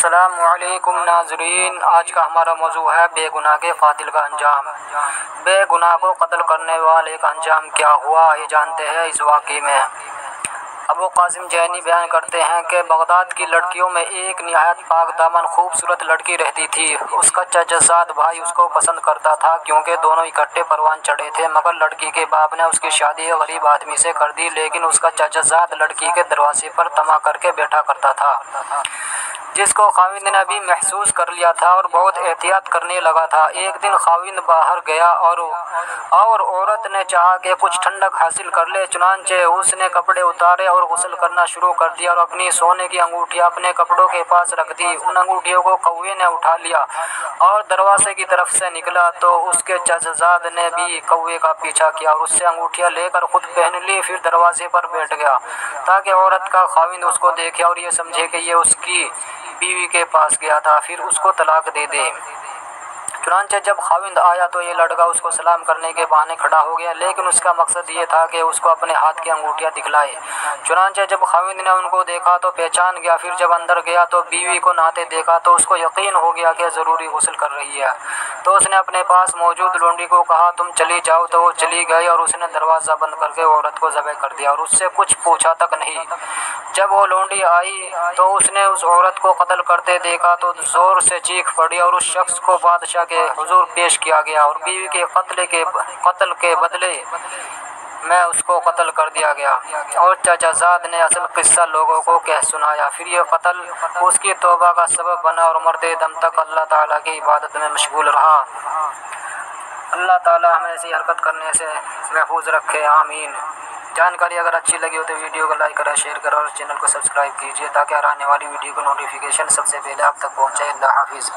अस्सलाम वालेकुम नाज़रीन, आज का हमारा मौजू है बेगुनाह के कातिल का अंजाम। बेगुनाह को कत्ल करने वाले का अंजाम क्या हुआ, ये जानते हैं इस वाक़े में। अबू कासिम जैनी बयान करते हैं कि बगदाद की लड़कियों में एक निहायत पाक दामन खूबसूरत लड़की रहती थी। उसका चचाज़ाद भाई उसको पसंद करता था क्योंकि दोनों इकट्ठे परवान चढ़े थे, मगर लड़की के बाप ने उसकी शादी गरीब आदमी से कर दी। लेकिन उसका चचाज़ाद लड़की के दरवाजे पर तमा करके बैठा करता था, जिसको खाविंद ने भी महसूस कर लिया था और बहुत एहतियात करने लगा था। एक दिन खाविंद बाहर गया और औरत ने चाहा कि कुछ ठंडक हासिल कर ले, चुनांचे उसने कपड़े उतारे और गुस्ल करना शुरू कर दिया और अपनी सोने की अंगूठियां अपने कपड़ों के पास रख दी। उन अंगूठियों को कौवे ने उठा लिया और दरवाजे की तरफ से निकला तो उसके चचाज़ाद ने भी कौवे का पीछा किया और उससे अंगूठियां लेकर खुद पहन ली। फिर दरवाजे पर बैठ गया ताकि औरत का खाविंद उसको देखे और ये समझे कि ये उसकी बीवी के पास गया था, फिर उसको तलाक दे दे। चुनांचे जब खाविंद आया तो ये लड़का उसको सलाम करने के बहाने खड़ा हो गया, लेकिन उसका मकसद ये था कि उसको अपने हाथ की अंगूठियां दिखलाए। चुनांचे जब खाविंद ने उनको देखा तो पहचान गया। फिर जब अंदर गया तो बीवी को नहाते देखा तो उसको यकीन हो गया कि ज़रूरी गुस्ल कर रही है। तो उसने अपने पास मौजूद लोंडी को कहा, तुम चली जाओ, तो वो चली गई और उसने दरवाज़ा बंद करके औरत को ज़बह कर दिया और उससे कुछ पूछा तक नहीं। जब वो लोंडी आई तो उसने उस औरत को कत्ल करते देखा तो ज़ोर से चीख पड़ी और उस शख्स को बादशाह के हुजूर पेश किया गया और बीवी के कत्ल के बदले में उसको कत्ल कर दिया गया। और चचाज़ाद ने असल किस्सा लोगों को कह सुनाया। फिर ये कत्ल उसकी तौबा का सबब बना और मरते दम तक अल्लाह ताला की इबादत में मशगूल रहा। अल्लाह ताला हमें ऐसी हरकत करने से महफूज रखे, आमीन। जानकारी अगर अच्छी लगी हो तो वीडियो को लाइक करें, शेयर करें और चैनल को सब्सक्राइब कीजिए ताकि आने वाली वीडियो को नोटिफिकेशन सबसे पहले आप तक पहुँचे। अल्लाह हाफिज़।